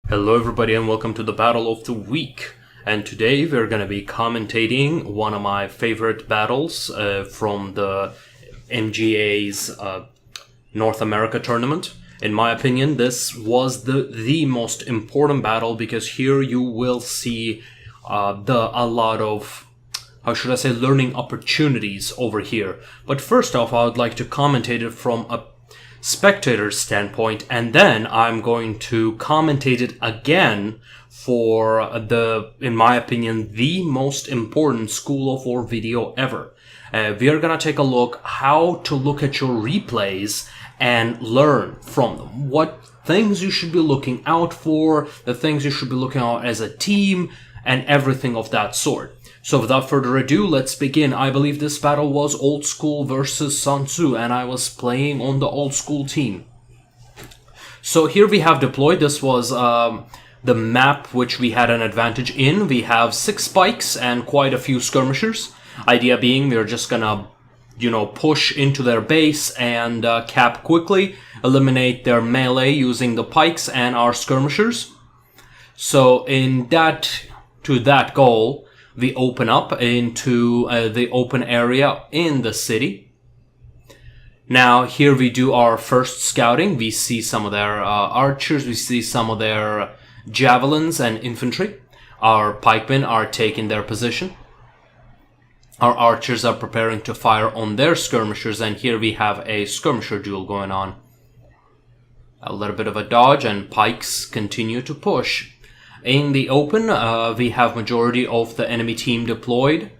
Hello everybody and welcome to the Battle of the Week. And today we're going to be commentating one of my favorite battles from the MGA's North America tournament. In my opinion, this was the most important battle because here you will see a lot of, how should I say, learning opportunities over here. But first off, I would like to commentate it from a spectator's standpoint, and then I'm going to commentate it again for in my opinion, the most important School of War video ever. We are gonna take a look how to look at your replays and learn from them. What things you should be looking out for, the things you should be looking out as a team, and everything of that sort. So without further ado, let's begin. I believe this battle was Old School versus Sun Tzu, and I was playing on the Old School team. So here we have deployed. This was the map which we had an advantage in. We have 6 spikes and quite a few skirmishers. Idea being we're just gonna, push into their base and cap quickly, eliminate their melee using the pikes and our skirmishers. So to that goal, we open up into the open area in the city. Now here we do our first scouting. We see some of their archers, we see some of their javelins and infantry. Our pikemen are taking their position. Our archers are preparing to fire on their skirmishers, and here we have a skirmisher duel going on. A little bit of a dodge, and pikes continue to push. In the open, we have majority of the enemy team deployed,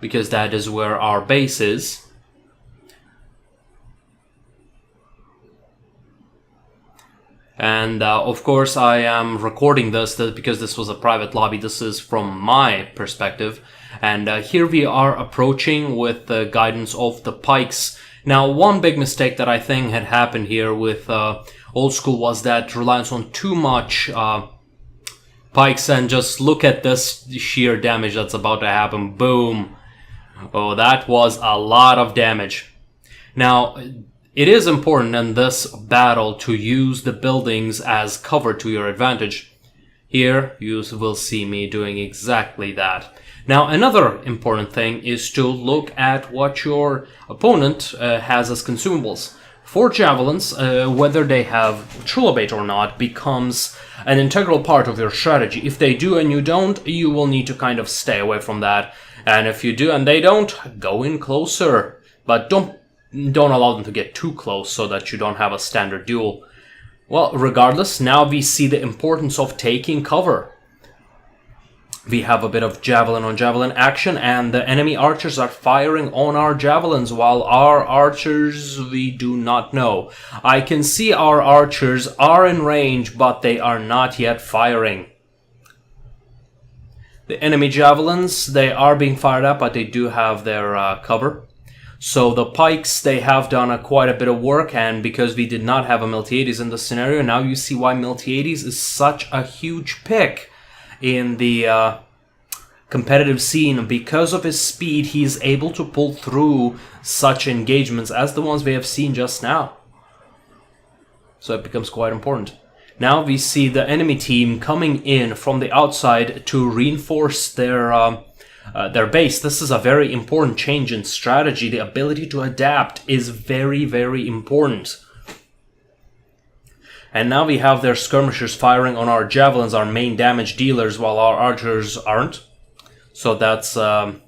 because that is where our base is. And of course I am recording this because this was a private lobby. This is from my perspective. And here we are approaching with the guidance of the pikes. Now, one big mistake that I think had happened here with Old School was that reliance on too much pikes, and just look at this sheer damage that's about to happen. Boom. Oh, that was a lot of damage. Now, it is important in this battle to use the buildings as cover to your advantage. Here, you will see me doing exactly that. Now, another important thing is to look at what your opponent has as consumables. For javelins, whether they have trilobate or not becomes an integral part of your strategy. If they do and you don't, you will need to kind of stay away from that. And if you do and they don't, go in closer. But don't allow them to get too close so that you don't have a standard duel. Well, regardless, now we see the importance of taking cover. We have a bit of javelin on javelin action, and the enemy archers are firing on our javelins, while our archers, we do not know. I can see our archers are in range, but they are not yet firing. The enemy javelins, they are being fired up, but they do have their cover. So the pikes, they have done quite a bit of work, and because we did not have a Miltiades in the scenario, now you see why Miltiades is such a huge pick in the competitive scene. Because of his speed, he is able to pull through such engagements as the ones we have seen just now. So it becomes quite important. Now we see the enemy team coming in from the outside to reinforce their base. This is a very important change in strategy. The ability to adapt is very, very important. And now we have their skirmishers firing on our javelins, our main damage dealers, while our archers aren't. So that's a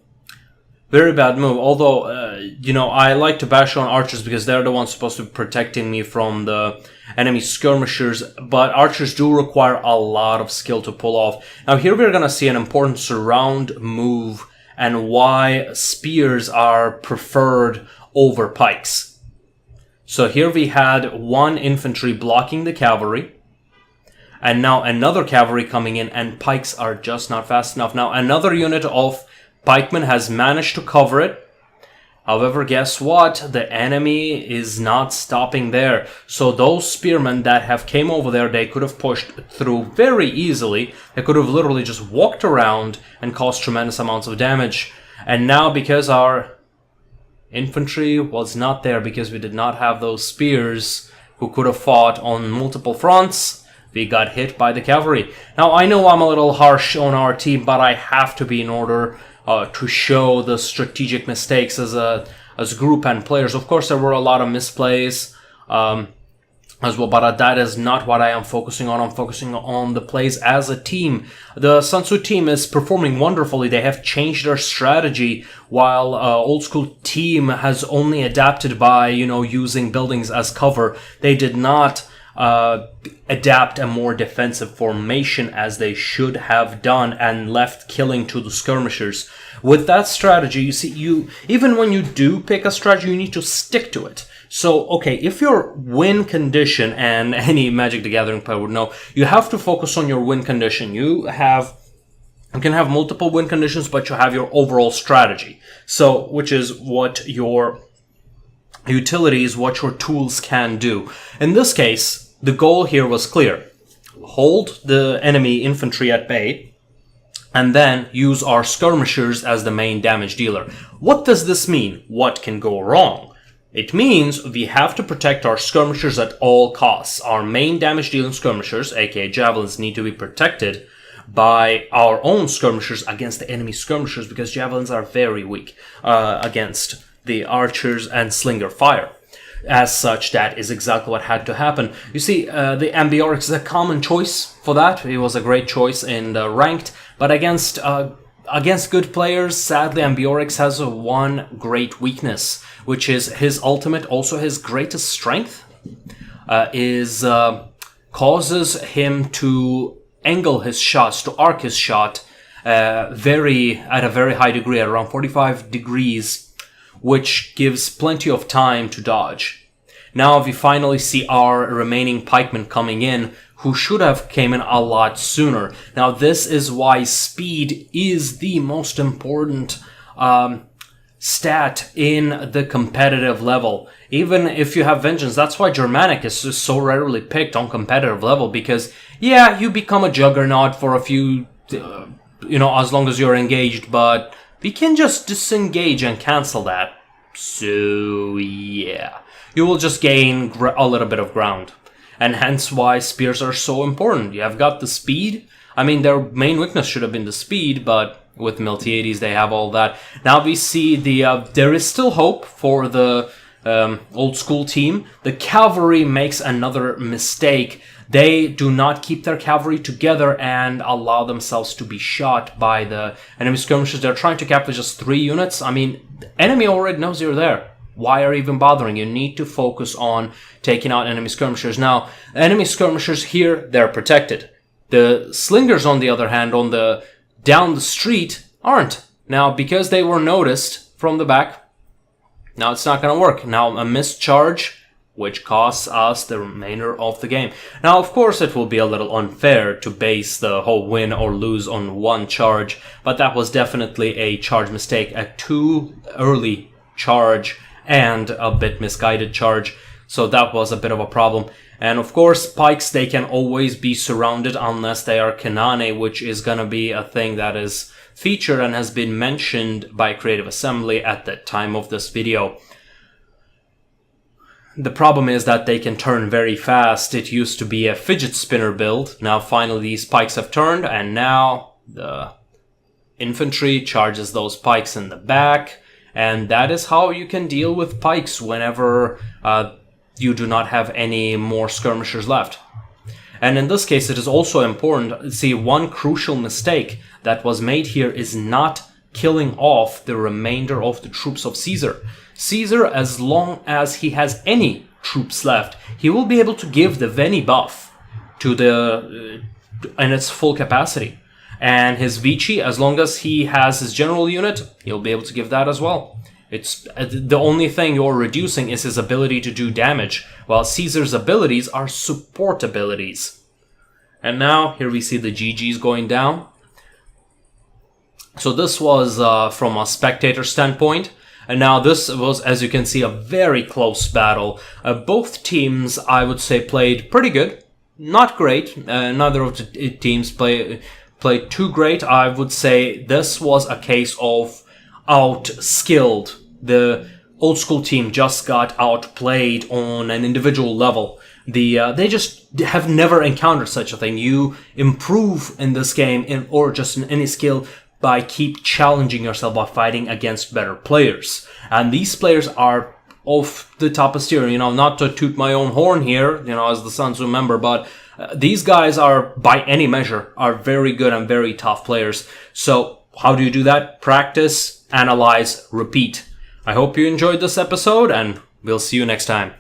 very bad move. Although, I like to bash on archers because they're the ones supposed to be protecting me from the enemy skirmishers. But archers do require a lot of skill to pull off. Now here we're going to see an important surround move and why spears are preferred over pikes. So here we had one infantry blocking the cavalry, and now another cavalry coming in, and pikes are just not fast enough. Now another unit of pikemen has managed to cover it. However, guess what? The enemy is not stopping there. So those spearmen that have came over there, they could have pushed through very easily. They could have literally just walked around and caused tremendous amounts of damage. And now, because our infantry was not there, because we did not have those spears who could have fought on multiple fronts, we got hit by the cavalry. Now, I know I'm a little harsh on our team, but I have to be in order to show the strategic mistakes as a group and players. Of course, there were a lot of misplays as well, but that is not what I am focusing on. I'm focusing on the plays as a team. The Sun Tzu team is performing wonderfully. They have changed their strategy, while old school team has only adapted by, using buildings as cover. They did not adapt a more defensive formation as they should have done and left killing to the skirmishers. With that strategy, you see, even when you do pick a strategy, you need to stick to it. So, okay, if your win condition, and any Magic the Gathering player would know, you have to focus on your win condition. You can have multiple win conditions, but you have your overall strategy. So, which is what your utilities, what your tools can do. In this case, the goal here was clear. Hold the enemy infantry at bay, and then use our skirmishers as the main damage dealer. What does this mean? What can go wrong? It means we have to protect our skirmishers at all costs. Our main damage dealing skirmishers, aka javelins, need to be protected by our own skirmishers against the enemy skirmishers, because javelins are very weak against the archers and slinger fire. As such, that is exactly what had to happen. You see, the Ambiorix is a common choice for that. It was a great choice in the ranked, but against good players, sadly, Ambiorix has one great weakness, which is his ultimate, also his greatest strength, causes him to angle his shots, to arc his shot at a very high degree, at around 45 degrees, which gives plenty of time to dodge. Now we finally see our remaining pikemen coming in, who should have came in a lot sooner. Now this is why speed is the most important stat in the competitive level. Even if you have Vengeance, that's why Germanic is just so rarely picked on competitive level, because yeah, you become a juggernaut for a few, as long as you're engaged, but we can just disengage and cancel that. So yeah, you will just gain a little bit of ground. And hence why spears are so important. You have got the speed. I mean, their main weakness should have been the speed, but with Miltiades they have all that. Now we see there is still hope for the old school team. The cavalry makes another mistake. They do not keep their cavalry together and allow themselves to be shot by the enemy skirmishers. They're trying to capture just 3 units. I mean, the enemy already knows you're there. Why are you even bothering? You need to focus on taking out enemy skirmishers. Now, enemy skirmishers here, they're protected. The slingers, on the other hand, down the street, aren't. Now, because they were noticed from the back, now it's not going to work. Now, a missed charge, which costs us the remainder of the game. Now, of course, it will be a little unfair to base the whole win or lose on one charge, but that was definitely a charge mistake, a too early charge, and a bit misguided charge, so that was a bit of a problem. And of course, pikes, they can always be surrounded unless they are Kanane, which is gonna be a thing that is featured and has been mentioned by Creative Assembly at the time of this video. The problem is that they can turn very fast. It used to be a fidget spinner build. Now finally these pikes have turned, and now the infantry charges those pikes in the back. And that is how you can deal with pikes whenever you do not have any more skirmishers left. And in this case, it is also important. See, one crucial mistake that was made here is not killing off the remainder of the troops of Caesar. Caesar, as long as he has any troops left, he will be able to give the Veni buff to in its full capacity. And his Vici, as long as he has his general unit, he'll be able to give that as well. It's the only thing you're reducing is his ability to do damage, while Caesar's abilities are support abilities. And now, here we see the GGs going down. So this was from a spectator standpoint. And now this was, as you can see, a very close battle. Both teams, I would say, played pretty good. Not great. Neither of the teams played too great. I would say this was a case of out-skilled. The old school team just got outplayed on an individual level. they just have never encountered such a thing. You improve in this game or just in any skill by keep challenging yourself by fighting against better players. And these players are of the toppest tier, not to toot my own horn here, as the Sun Tzu member, but these guys are, by any measure, are very good and very tough players. So how do you do that? Practice, analyze, repeat. I hope you enjoyed this episode, and we'll see you next time.